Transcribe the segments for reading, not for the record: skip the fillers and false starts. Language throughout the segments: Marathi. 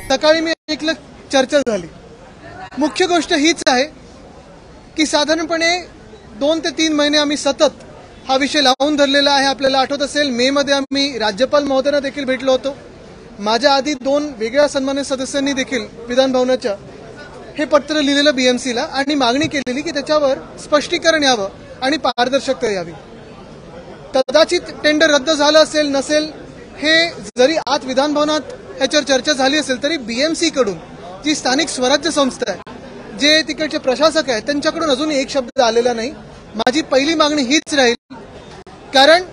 सकाळी मी ऐकलं चर्चा झाली। मुख्य गोष्ट हीच आहे की साधारणपणे 2 ते 3 महिने आम्ही सतत हा विषय लावून धरलेला आहे। आपल्याला आठवत असेल मे मध्ये आम्ही राज्यपाल महोदयांना देखील भेटलो होतो। माझ्या आधी 2 वेगळ्या सन्मानित सदस्यांनी देखील विधान भवनाच्या हे पत्र लिहिलेलं बीएमसीला आणि मागणी केलेली की त्याच्यावर स्पष्टीकरण यावं आणि पारदर्शकता यावी। कदाचित टेंडर रद्द झालं असेल नसेल हे जरी आत विधान भवनात ह्याच्यावर चर्चा झाली असेल तरी बीएमसी कडून जी स्थानिक स्वराज्य संस्था आहे, जे तिकडचे प्रशासक आहेत, त्यांच्याकडून अजून एक शब्द आलेला नाही। माझी पहिली मागणी हीच राहील, कारण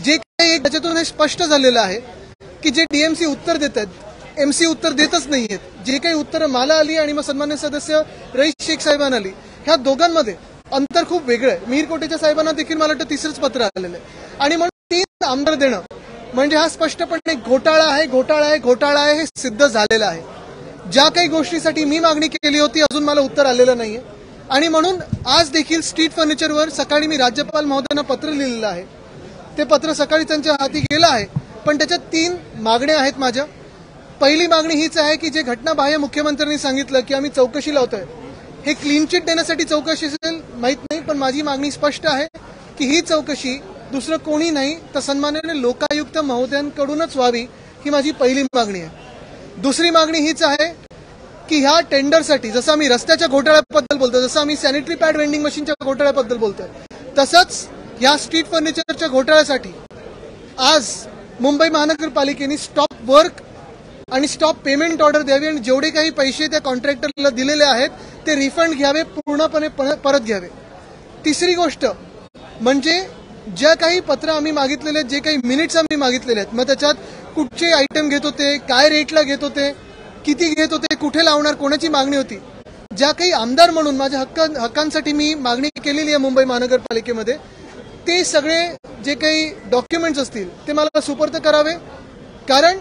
जे काही त्याच्यातून हे स्पष्ट झालेलं आहे की जे डीएमसी उत्तर देत आहेत एमसी उत्तर देतच नाहीयेत। जे काही उत्तर मला आली आणि मग सन्मान्य सदस्य रईस शेख साहेबांना आली, ह्या दोघांमध्ये अंतर खूप वेगळं आहे। मीरकोटेच्या साहेबांना देखील मला वाटतं 3रंच पत्र आलेलं आहे आणि म्हणून 3 आमदार देणं म्हणजे हा स्पष्टपणे घोटाळा आहे हे सिद्ध झालेलं आहे। ज्या काही गोष्टीसाठी मी मागणी केली होती अजून मला उत्तर आलेलं नाहीये आणि म्हणून आज देखील स्ट्रीट फर्निचरवर सकाळी मी राज्यपाल महोदयांना पत्र लिहिलेलं आहे। ते पत्र सकाळी त्यांच्या हाती गेलं आहे, पण त्याच्यात 3 मागण्या आहेत माझ्या। पहिली मागणी हीच आहे की जे घटनाबाह्य मुख्यमंत्र्यांनी सांगितलं की आम्ही चौकशी लावतोय, हे क्लीन चिट देण्यासाठी चौकशी असेल माहित नाही, पण माझी मागणी स्पष्ट आहे की ही चौकशी दुसरं कोणी नाही तर सन्माननीय लोकायुक्त महोदयांकडूनच व्हावी, ही माझी पहिली मागणी आहे। दुसरी मागणी हीच आहे की ह्या टेंडरसाठी जसं आम्ही रस्त्याच्या घोटाळ्याबद्दल बोलतोय, जसं आम्ही सॅनिटरी पॅड वेंडिंग मशीनच्या घोटाळ्याबद्दल बोलतोय, तसंच ह्या स्ट्रीट फर्निचरच्या घोटाळ्यासाठी आज मुंबई महानगरपालिकेने स्टॉप वर्क आणि स्टॉप पेमेंट ऑर्डर द्यावी आणि जेवढे काही पैसे त्या कॉन्ट्रॅक्टरला दिलेले आहेत ते रिफंड घ्यावे, पूर्णपणे परत घ्यावे। तिसरी गोष्ट म्हणजे ज्या काही पत्र आम्ही मागितलेले, जे काही मिनिट्स आम्ही मागितलेले आहेत, मग त्याच्यात कुठचे आयटम घेत होते, काय रेटला घेत होते, किती घेत होते, कुठे लावणार, कोणाची मागणी होती, ज्या काही आमदार म्हणून माझ्या हक्कांसाठी मी मागणी केलेली आहे मुंबई महानगरपालिकेमध्ये, ते सगळे जे काही डॉक्युमेंट्स असतील ते मला सुपूर्द करावे। कारण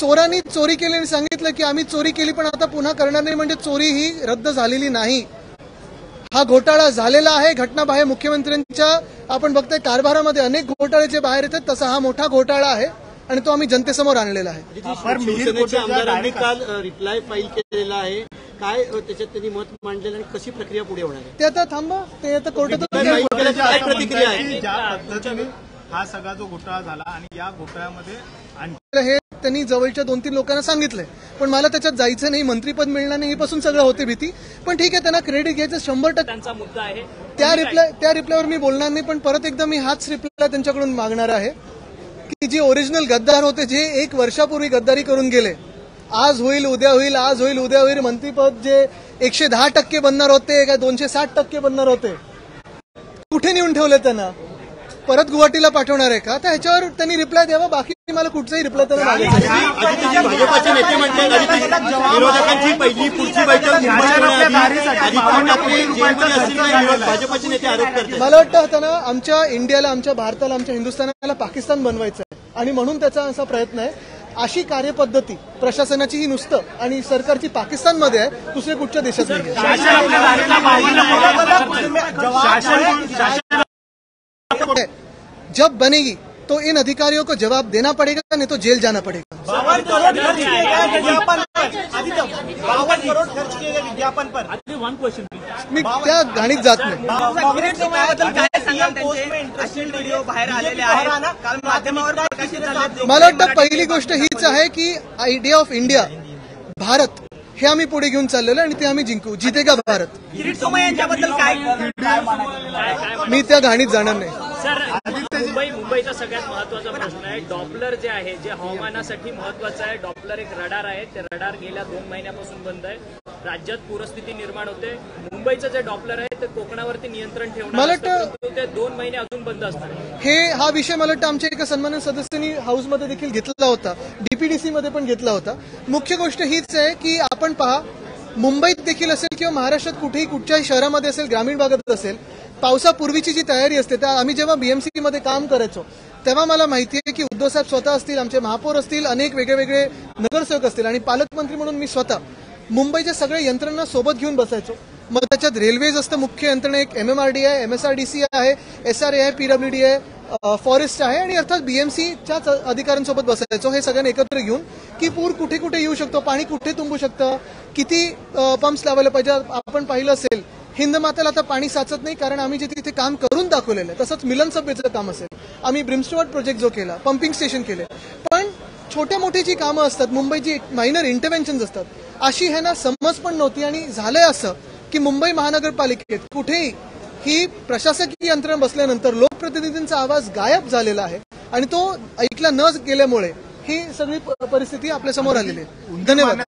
चोरांनी चोरी केली आणि सांगितलं की आम्ही चोरी केली पण आता पुन्हा करणार नाही, म्हणजे चोरी ही रद्द झालेली नाही। हा घोटाळा झालेला आहे घटनाबाह्य मुख्यमंत्र्यांच्या। आपण बघताय कारभारामध्ये अनेक घोटाळे जे बाहेर येतात, तसा हा मोठा घोटाळा आहे आणि तो आम्ही जनतेसमोर आणलेला आहे। शिवसेनेच्या आमदारांनी काल रिप्लाय फाईल केलेला आहे, काय त्याच्यात त्यांनी मत मांडलेलं आणि कशी प्रक्रिया पुढे होणार आहे ते आता थांबा, ते आता कोर्टात काय प्रतिक्रिया आहे? हा सगळा जो घोटाळा झाला आणि या घोटाळ्यामध्ये हे त्यांनी जवळच्या 2-3 लोकांना सांगितलंय, पण मला त्याच्यात जायचं नाही, मंत्रीपद मिळणार नाही, ही पासून सगळं होते भीती। पण ठीक आहे, त्यांना क्रेडिट घ्यायचं 100% त्यांचा मुद्दा आहे। त्या रिप्लायवर मी बोलणार नाही, पण परत एकदा मी हाच रिप्लाय त्यांच्याकडून मागणार आहे की जे ओरिजिनल गद्दार होते, जे 1 वर्षापूर्वी गद्दारी करून गेले, आज होईल उद्या होईल, आज होईल उद्या होईल, मंत्रीपद जे 110% बनणार होते काय 260% बनणार होते, कुठे नेऊन ठेवले त्यांना? परत गुवाहाटीला पाठवणार आहे का? तर ह्याच्यावर त्यांनी रिप्लाय द्यावा, बाकी मला कुठचाही रिप्लाय त्यांना मागायचा नाही। भाजपचे नेते म्हणतात विरोधकांची पहिली पुढची बैठक भाजपचे नेते आरोप करतात। मला वाटतं त्यांना आमच्या इंडियाला, आमच्या भारताला, आमच्या हिंदुस्थानाला पाकिस्तान बनवायचं आहे आणि म्हणून त्याचा असा प्रयत्न आहे। अशी कार्यपद्धती प्रशासनाची ही नुसतं आणि सरकारची पाकिस्तानमध्ये आहे, दुसऱ्या कुठच्या देशात नाही। जब बनेगी तो इन अधिकारियों को जवाब देना पड़ेगा, नहीं तो जेल जाना पड़ेगा। 52 करोड़ खर्च किए गए विज्ञापन पर, 52 करोड़ खर्च किए गए विज्ञापन पर। वन क्वेश्चन मी त्या घाणीत जात नाही। मला वाटतं पहिली गोष्ट हीच आहे की आयडिया ऑफ इंडिया, भारत हे आम्ही पुढे घेऊन चाललेलो आणि ते आम्ही जिंकू, जितेगा भारत। मी त्या घाणीत जाणार नाही। सर, मुंबईचा सगळ्यात महत्वाचा प्रश्न आहे डॉपलर जे आहे, जे हवामानासाठी महत्वाचं आहे। डॉपलर एक रडार आहे, ते रडार गेल्या 2 महिन्यापासून बंद आहे। राज्यात पूरस्थिती निर्माण होते। मुंबईचं जे डॉपलर आहे ते कोकणावरती नियंत्रण ठेवणार, ते 2 महिने अजून बंद असणार। हा विषय मला वाटतं आमच्या एका सन्मानित सदस्यांनी हाऊसमध्ये देखील घेतला होता, डीपीडीसी मध्ये पण घेतला होता। मुख्य गोष्ट हीच आहे की आपण पहा, मुंबईत देखील असेल किंवा महाराष्ट्रात कुठेही कुठच्याही शहरामध्ये असेल, ग्रामीण भागात असेल, पावसापूर्वीची जी तयारी असते, त्या आम्ही जेव्हा बीएमसी मध्ये काम करायचो तेव्हा मला माहिती आहे की उद्धव साहेब स्वतः असतील, आमचे महापौर असतील, अनेक वेगळे नगरसेवक असतील आणि पालकमंत्री म्हणून मी स्वतः मुंबईच्या सगळ्या यंत्रणा सोबत घेऊन बसायचो। मग त्याच्यात रेल्वेज असतं मुख्य यंत्रणा, एक MMRD आहे, MSRDC आहे, SRA आहे, PWD आहे, फॉरेस्ट आहे आणि अर्थात BMCच्याच अधिकाऱ्यांसोबत बसायचो। हे सगळ्यांना एकत्र घेऊन की पूर कुठे कुठे येऊ शकतो, पाणी कुठे तुंबू शकतं, किती पंप्स लावायला पाहिजे. आपण पाहिलं असेल हिंदमातेला आता पाणी साचत नाही, कारण आम्ही जे तिथे काम करून दाखवलेलं आहे. तसंच मिलन सभेचं काम असेल, आम्ही ब्रिमस्टोअर्ड प्रोजेक्ट जो केला, पंपिंग स्टेशन केले. पण छोट्या मोठी जी कामं असतात, मुंबईची मायनर इंटरव्हेन्शन्स असतात, अशी ह्यांना समज पण नव्हती. आणि झालंय असं की मुंबई महानगरपालिकेत कुठेही ही प्रशासकीय यंत्रणा बसल्यानंतर लोकप्रतिनिधींचा आवाज गायब झालेला आहे आणि तो ऐकला न गेल्यामुळे ही सगळी परिस्थिती आपल्या समोर आलेली आहे. धन्यवाद.